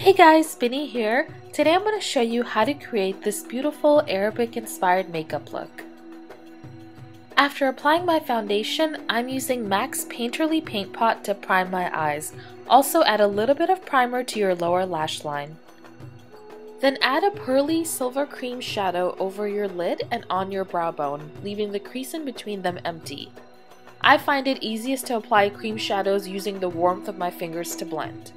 Hey guys, Binny here. Today I'm going to show you how to create this beautiful Arabic inspired makeup look. After applying my foundation, I'm using MAC's Painterly Paint Pot to prime my eyes. Also add a little bit of primer to your lower lash line. Then add a pearly silver cream shadow over your lid and on your brow bone, leaving the crease in between them empty. I find it easiest to apply cream shadows using the warmth of my fingers to blend.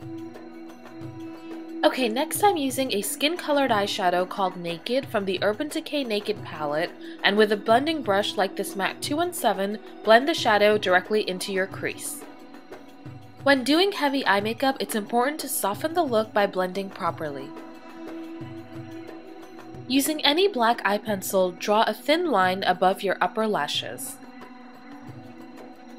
Okay, next I'm using a skin-colored eyeshadow called Naked from the Urban Decay Naked palette, and with a blending brush like this MAC 217, blend the shadow directly into your crease. When doing heavy eye makeup, it's important to soften the look by blending properly. Using any black eye pencil, draw a thin line above your upper lashes.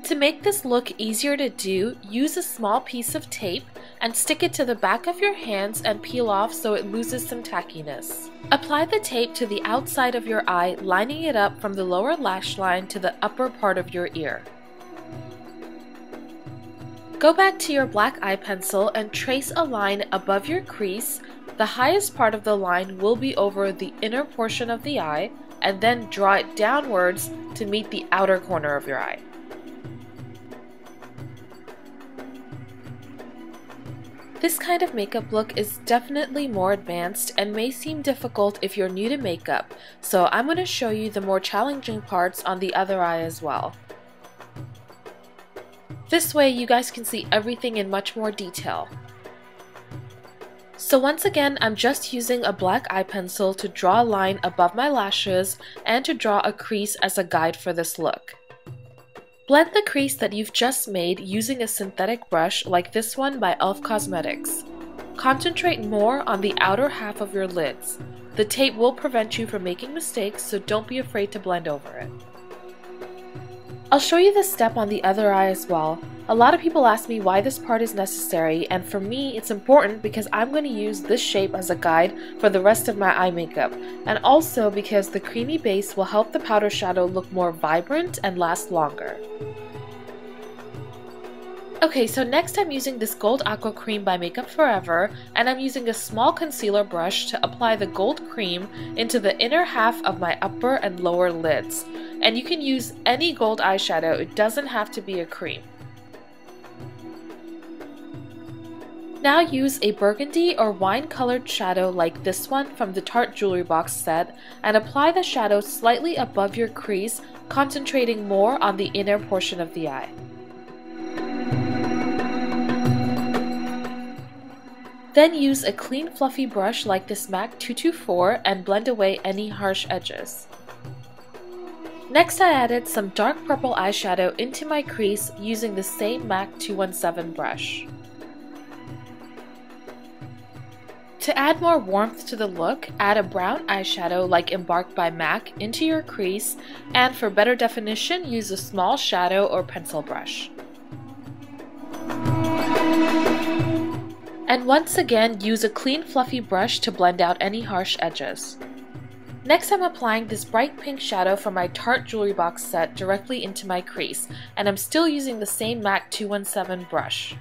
To make this look easier to do, use a small piece of tape and stick it to the back of your hands and peel off so it loses some tackiness. Apply the tape to the outside of your eye, lining it up from the lower lash line to the upper part of your ear. Go back to your black eye pencil and trace a line above your crease. The highest part of the line will be over the inner portion of the eye, and then draw it downwards to meet the outer corner of your eye. This kind of makeup look is definitely more advanced and may seem difficult if you're new to makeup, so I'm going to show you the more challenging parts on the other eye as well. This way you guys can see everything in much more detail. So once again, I'm just using a black eye pencil to draw a line above my lashes and to draw a crease as a guide for this look. Blend the crease that you've just made using a synthetic brush like this one by e.l.f. Cosmetics. Concentrate more on the outer half of your lids. The tape will prevent you from making mistakes, so don't be afraid to blend over it. I'll show you this step on the other eye as well. A lot of people ask me why this part is necessary, and for me it's important because I'm going to use this shape as a guide for the rest of my eye makeup, and also because the creamy base will help the powder shadow look more vibrant and last longer. Okay, so next I'm using this Gold Aqua Cream by Makeup Forever, and I'm using a small concealer brush to apply the gold cream into the inner half of my upper and lower lids. And you can use any gold eyeshadow, it doesn't have to be a cream. Now use a burgundy or wine-colored shadow like this one from the Tarte jewelry box set and apply the shadow slightly above your crease, concentrating more on the inner portion of the eye. Then use a clean fluffy brush like this MAC 224 and blend away any harsh edges. Next I added some dark purple eyeshadow into my crease using the same MAC 217 brush. To add more warmth to the look, add a brown eyeshadow like Embark by MAC into your crease, and for better definition, use a small shadow or pencil brush. And once again, use a clean fluffy brush to blend out any harsh edges. Next I'm applying this bright pink shadow from my Tarte jewelry box set directly into my crease, and I'm still using the same MAC 217 brush.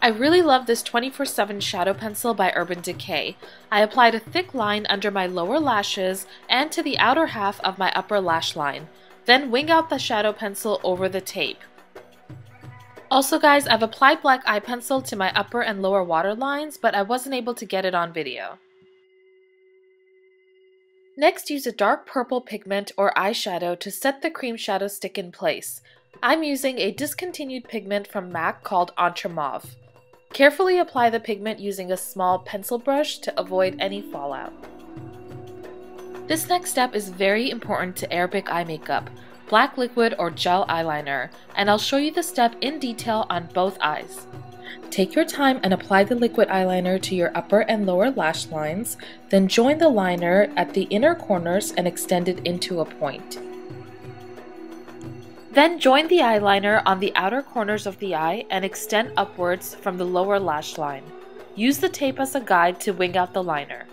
I really love this 24/7 shadow pencil by Urban Decay. I applied a thick line under my lower lashes and to the outer half of my upper lash line. Then wing out the shadow pencil over the tape. Also guys, I've applied black eye pencil to my upper and lower waterlines, but I wasn't able to get it on video. Next, use a dark purple pigment or eyeshadow to set the cream shadow stick in place. I'm using a discontinued pigment from MAC called Entre Mauve. Carefully apply the pigment using a small pencil brush to avoid any fallout. This next step is very important to Arabic eye makeup, black liquid or gel eyeliner, and I'll show you the step in detail on both eyes. Take your time and apply the liquid eyeliner to your upper and lower lash lines, then join the liner at the inner corners and extend it into a point. Then join the eyeliner on the outer corners of the eye and extend upwards from the lower lash line. Use the tape as a guide to wing out the liner.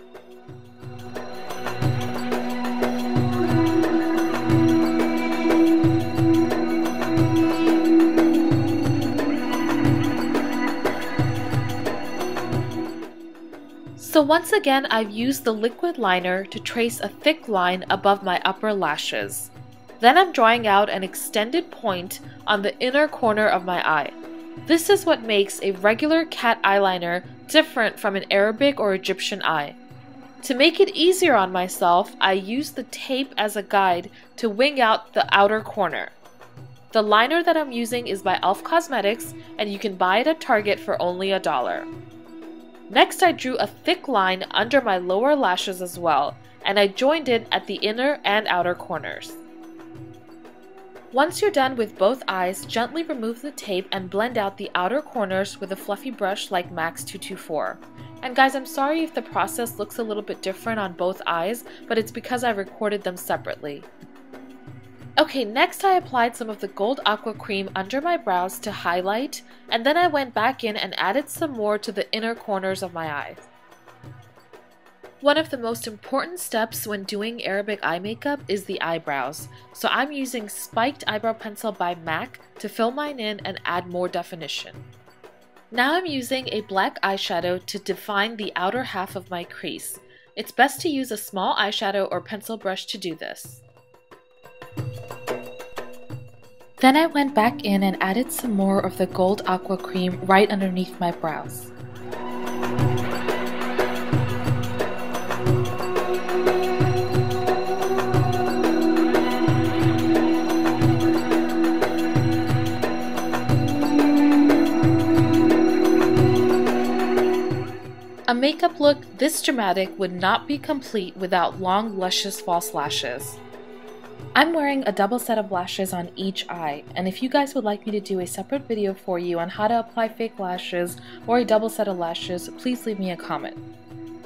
So once again, I've used the liquid liner to trace a thick line above my upper lashes. Then I'm drawing out an extended point on the inner corner of my eye. This is what makes a regular cat eyeliner different from an Arabic or Egyptian eye. To make it easier on myself, I use the tape as a guide to wing out the outer corner. The liner that I'm using is by e.l.f. Cosmetics, and you can buy it at Target for only $1. Next, I drew a thick line under my lower lashes as well, and I joined it at the inner and outer corners. Once you're done with both eyes, gently remove the tape and blend out the outer corners with a fluffy brush like MAC's 224. And guys, I'm sorry if the process looks a little bit different on both eyes, but it's because I recorded them separately. Okay, next I applied some of the gold aqua cream under my brows to highlight, and then I went back in and added some more to the inner corners of my eyes. One of the most important steps when doing Arabic eye makeup is the eyebrows, so I'm using Spiked Eyebrow Pencil by MAC to fill mine in and add more definition. Now I'm using a black eyeshadow to define the outer half of my crease. It's best to use a small eyeshadow or pencil brush to do this. Then I went back in and added some more of the gold aqua cream right underneath my brows. A makeup look this dramatic would not be complete without long, luscious false lashes. I'm wearing a double set of lashes on each eye, and if you guys would like me to do a separate video for you on how to apply fake lashes or a double set of lashes, please leave me a comment.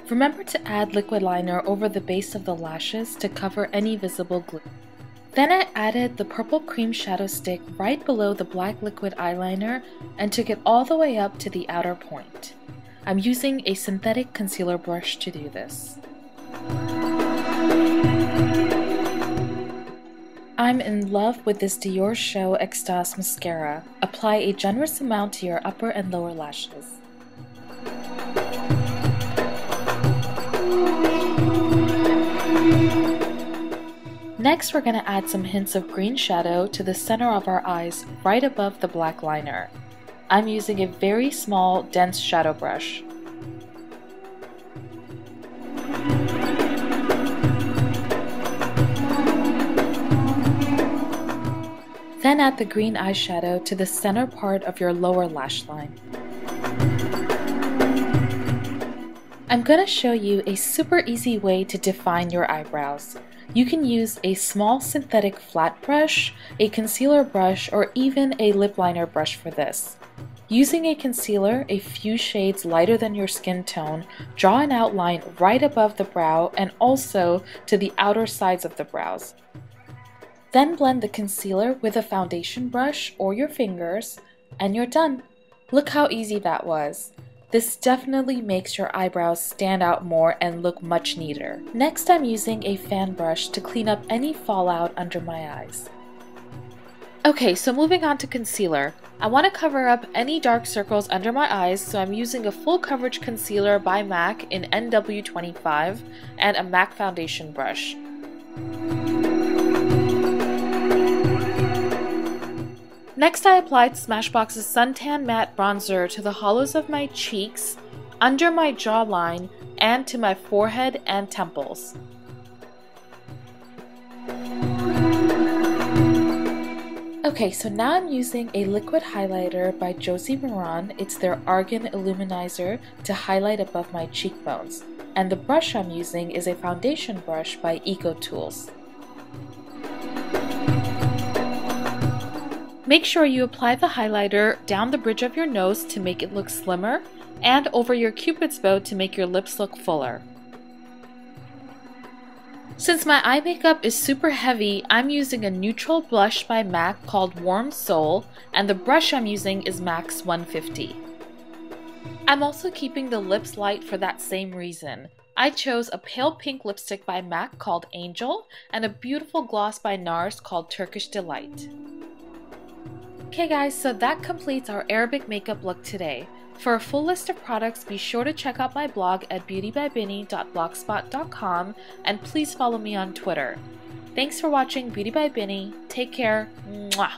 Remember to add liquid liner over the base of the lashes to cover any visible glue. Then I added the purple cream shadow stick right below the black liquid eyeliner and took it all the way up to the outer point. I'm using a synthetic concealer brush to do this. I'm in love with this Dior Show Extase mascara. Apply a generous amount to your upper and lower lashes. Next, we're going to add some hints of green shadow to the center of our eyes right above the black liner. I'm using a very small, dense shadow brush. Then add the green eyeshadow to the center part of your lower lash line. I'm going to show you a super easy way to define your eyebrows. You can use a small synthetic flat brush, a concealer brush, or even a lip liner brush for this. Using a concealer a few shades lighter than your skin tone, draw an outline right above the brow and also to the outer sides of the brows. Then blend the concealer with a foundation brush or your fingers, and you're done. Look how easy that was. This definitely makes your eyebrows stand out more and look much neater. Next, I'm using a fan brush to clean up any fallout under my eyes. Okay, so moving on to concealer. I want to cover up any dark circles under my eyes, so I'm using a full coverage concealer by MAC in NW25 and a MAC foundation brush. Next, I applied Smashbox's Suntan Matte Bronzer to the hollows of my cheeks, under my jawline, and to my forehead and temples. Okay, so now I'm using a liquid highlighter by Josie Maran. It's their Argan Illuminizer to highlight above my cheekbones. And the brush I'm using is a foundation brush by EcoTools. Make sure you apply the highlighter down the bridge of your nose to make it look slimmer, and over your cupid's bow to make your lips look fuller. Since my eye makeup is super heavy, I'm using a neutral blush by MAC called Warm Soul, and the brush I'm using is MAC's 150. I'm also keeping the lips light for that same reason. I chose a pale pink lipstick by MAC called Angel, and a beautiful gloss by NARS called Turkish Delight. Okay guys, so that completes our Arabic makeup look today. For a full list of products, be sure to check out my blog at beautybybinny.blogspot.com and please follow me on Twitter. Thanks for watching Beauty by Binny. Take care. Mwah.